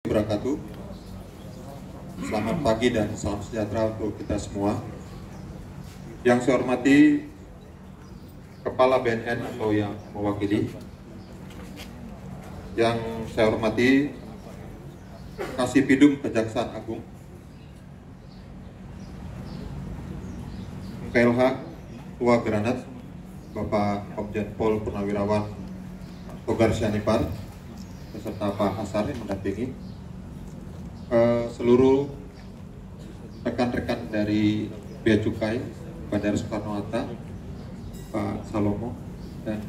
wabarakatuh. Selamat pagi dan salam sejahtera untuk kita semua. Yang saya hormati Kepala BNN atau yang mewakili. Yang saya hormati Kasipidum Kejaksaan Agung, PLH Tua Granat, Bapak Komjen Pol Purnawirawan Togar Sianipar, beserta Pak Hasar yang mendampingi, seluruh rekan-rekan dari Bea Cukai Bandara Soekarno-Hatta, Pak Salomo dan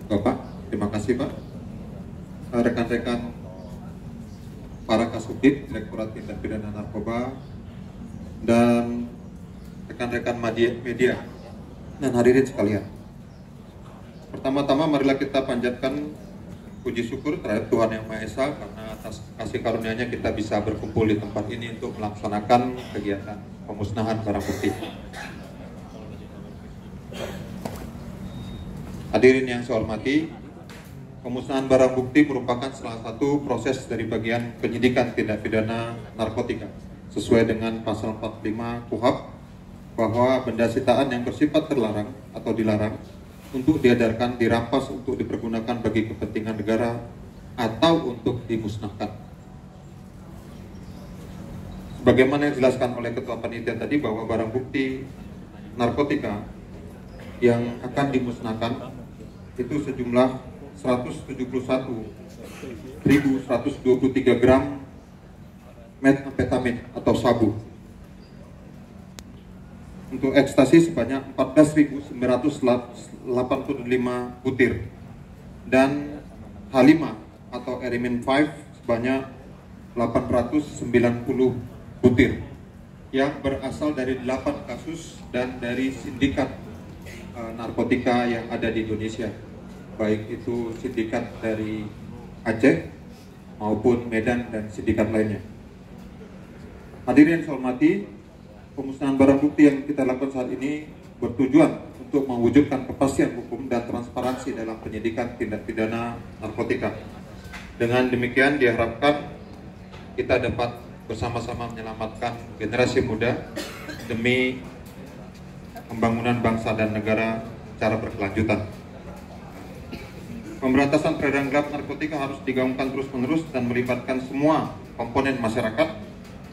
Bapak, terima kasih Pak. Rekan-rekan para Kasubdit, Direktorat Tindak Pidana Narkoba, dan rekan-rekan media dan hadirin sekalian. Pertama-tama marilah kita panjatkan puji syukur terhadap Tuhan Yang Maha Esa karena atas kasih karunia-Nya kita bisa berkumpul di tempat ini untuk melaksanakan kegiatan pemusnahan barang bukti. Hadirin yang saya hormati, pemusnahan barang bukti merupakan salah satu proses dari bagian penyidikan tindak pidana narkotika sesuai dengan pasal 45 KUHP bahwa benda sitaan yang bersifat terlarang atau dilarang untuk diedarkan, dirampas untuk dipergunakan bagi kepentingan negara atau untuk dimusnahkan. Sebagaimana yang dijelaskan oleh Ketua Panitia tadi bahwa barang bukti narkotika yang akan dimusnahkan itu sejumlah 171.123 gram metamfetamin atau sabu. Untuk ekstasi sebanyak 14.985 butir dan H5 atau Erimin 5 sebanyak 890 butir yang berasal dari 8 kasus dan dari sindikat narkotika yang ada di Indonesia, baik itu sindikat dari Aceh maupun Medan dan sindikat lainnya. Hadirin yang saya hormati, pemusnahan barang bukti yang kita lakukan saat ini bertujuan untuk mewujudkan kepastian hukum dan transparansi dalam penyidikan tindak pidana narkotika. Dengan demikian diharapkan kita dapat bersama-sama menyelamatkan generasi muda demi pembangunan bangsa dan negara secara berkelanjutan. Pemberantasan peredaran gelap narkotika harus digaungkan terus-menerus dan melibatkan semua komponen masyarakat,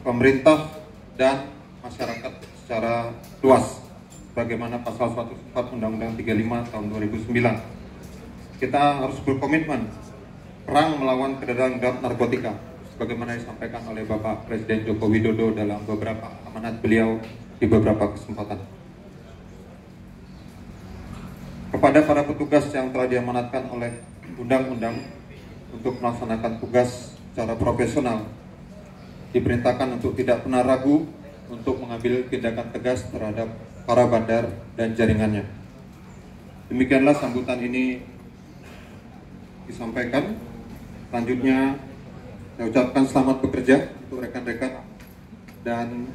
pemerintah, dan masyarakat secara luas, bagaimana pasal 104 Undang-Undang 35 tahun 2009. Kita harus berkomitmen perang melawan peredaran gelap narkotika, sebagaimana disampaikan oleh Bapak Presiden Joko Widodo dalam beberapa amanat beliau di beberapa kesempatan. Kepada para petugas yang telah diamanatkan oleh undang-undang untuk melaksanakan tugas secara profesional, diperintahkan untuk tidak pernah ragu untuk mengambil tindakan tegas terhadap para bandar dan jaringannya. Demikianlah sambutan ini disampaikan. Selanjutnya saya ucapkan selamat bekerja untuk rekan-rekan dan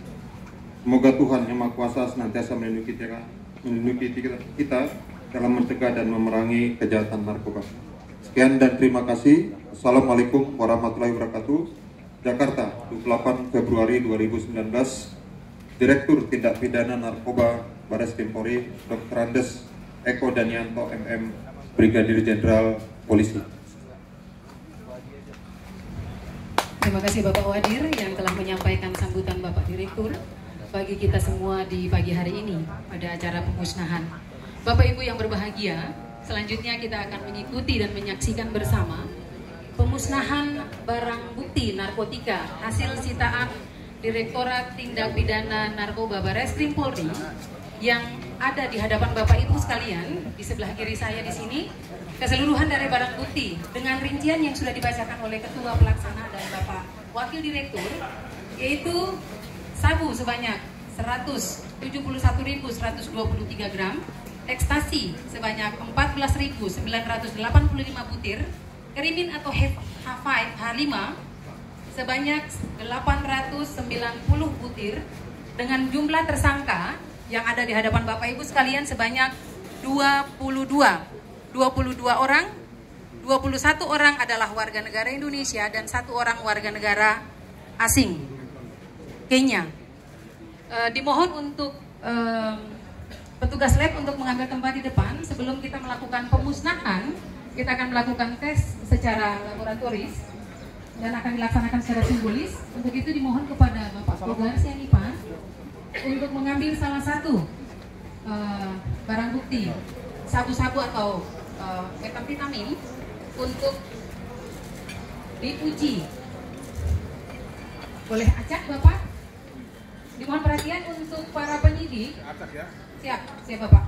semoga Tuhan Yang Maha Kuasa senantiasa melindungi kita dalam mencegah dan memerangi kejahatan narkoba. Sekian dan terima kasih. Assalamualaikum warahmatullahi wabarakatuh. Jakarta, 28 Februari 2019. Direktur Tindak Pidana Narkoba Barreskrim Polri, Dr. Andes Eko Danianto MM, Brigadir Jenderal Polisi. Terima kasih Bapak Wadir yang telah menyampaikan sambutan Bapak Direktur bagi kita semua di pagi hari ini pada acara pemusnahan. Bapak Ibu yang berbahagia, selanjutnya kita akan mengikuti dan menyaksikan bersama pemusnahan barang bukti narkotika hasil sitaan Direktorat Tindak Pidana Narkoba Barreskrim Polri yang ada di hadapan Bapak Ibu sekalian di sebelah kiri saya di sini, keseluruhan dari barang bukti dengan rincian yang sudah dibacakan oleh Ketua Pelaksana dan Bapak Wakil Direktur, yaitu sabu sebanyak 171.123 gram, ekstasi sebanyak 14.985 butir, kerimin atau H5 sebanyak 890 butir dengan jumlah tersangka yang ada di hadapan Bapak Ibu sekalian sebanyak 22 orang 21 orang adalah warga negara Indonesia dan 1 orang warga negara asing Kenya. Dimohon untuk petugas lab untuk mengambil tempat di depan. Sebelum kita melakukan pemusnahan, kita akan melakukan tes secara laboratoris dan akan dilaksanakan secara simbolis. Untuk itu dimohon kepada Bapak Togar Sianipar untuk mengambil salah satu barang bukti sabu-sabu atau metamfetamin untuk diuji. Boleh acak Bapak? Dimohon perhatian untuk para penyidik. Siap, siap Bapak.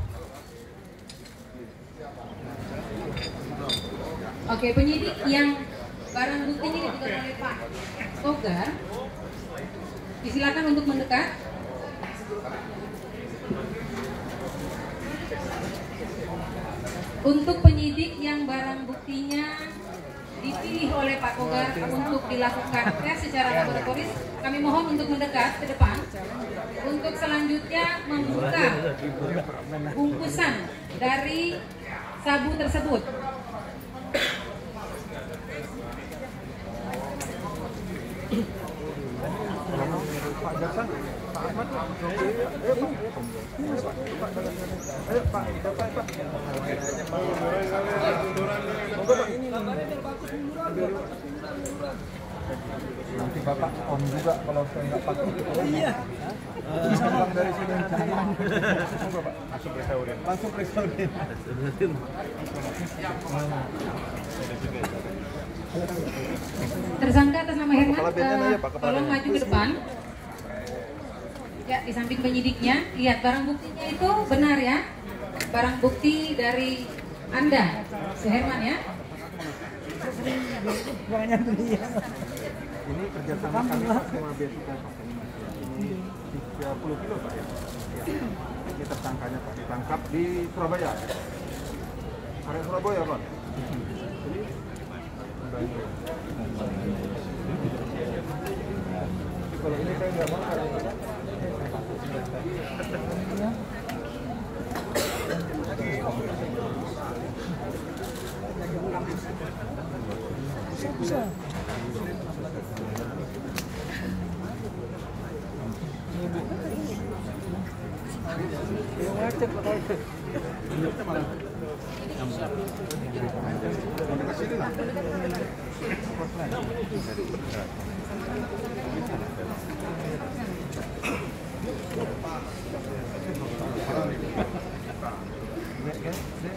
Oke, penyidik yang barang buktinya dipegang oleh Pak Togar, disilakan untuk mendekat. Untuk penyidik yang barang buktinya dipilih oleh Pak Togar untuk dilakukan tes secara laboratoris, kami mohon untuk mendekat ke depan untuk selanjutnya membuka bungkusan dari sabu tersebut. Pak Jaksa, Pak Ahmad, nanti Bapak on juga kalau saya nggak pakai. Iya. Bisa pulang dari sini. Bapak langsung presiden. Langsung presiden. Tersangka atas nama Herman, tolong maju ke depan. Ya, di samping penyidiknya, lihat barang buktinya itu benar ya. Barang bukti dari Anda, si Herman ya. Ini kerjasama kami sama Bea Cukai Pak. Ini 30 kilo Pak ya. Ini tersangkanya Pak ditangkap di Surabaya. Area Surabaya Pak. Kalau ini saya nggak mau karena bisa.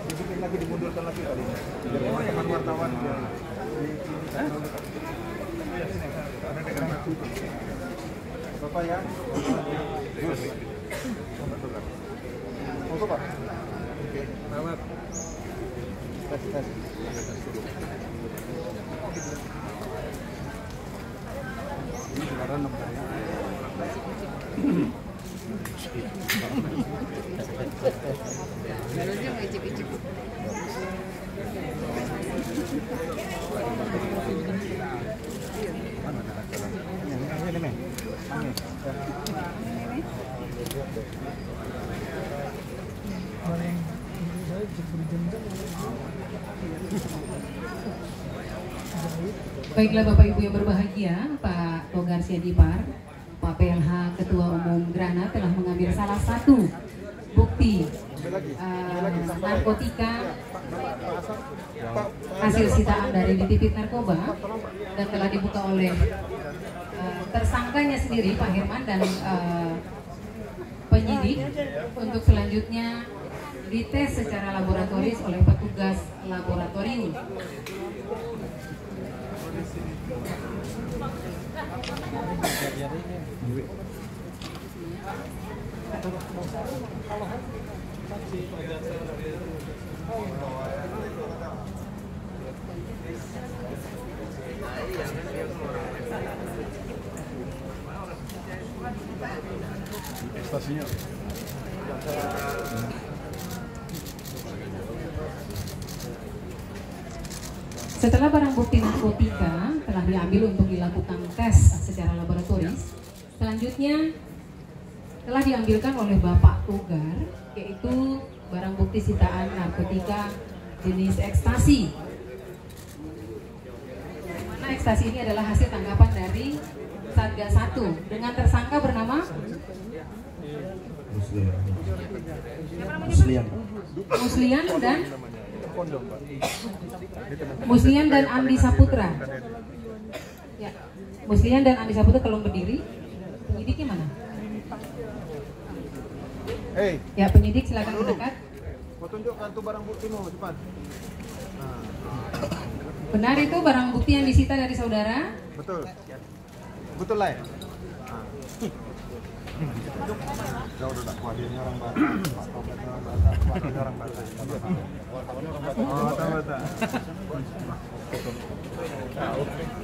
Dibikin lagi, dimundurkan lagi kali ini. Teman wartawan Bapak ya. Masuk Pak. Oke. Selamat. Tes. Ini sekarang nomor ya. Lalu dia mau icip-icip. Baiklah Bapak Ibu yang berbahagia, Pak Togar Sianipar, Pak PLH Ketua Umum Grana telah mengambil salah satu bukti narkotika hasil sitaan dari ditipit narkoba dan telah dibuka oleh tersangkanya sendiri Pak Herman dan penyidik untuk selanjutnya dites secara laboratoris oleh petugas laboratorium. Stasinya. Setelah barang bukti narkotika telah diambil untuk dilakukan tes secara laboratoris, selanjutnya telah diambilkan oleh Bapak Togar, yaitu barang bukti sitaan narkotika jenis ekstasi karena ekstasi ini adalah hasil tangkapan dari Satgas 1 dengan tersangka bernama Muslian dan Andi Saputra. Ya, Muslian dan Andi Saputra, tolong berdiri. Penyidiknya mana? Ya, penyidik silakan mendekat. Mau tunjukkan tuh barang buktimu, cepat. Benar itu barang bukti yang disita dari saudara? Betul. Betul lah ya? Udah kuat ini orang Batak. Pak Topet orang Batak, Pak Topet orang Batak. Oh, tahu.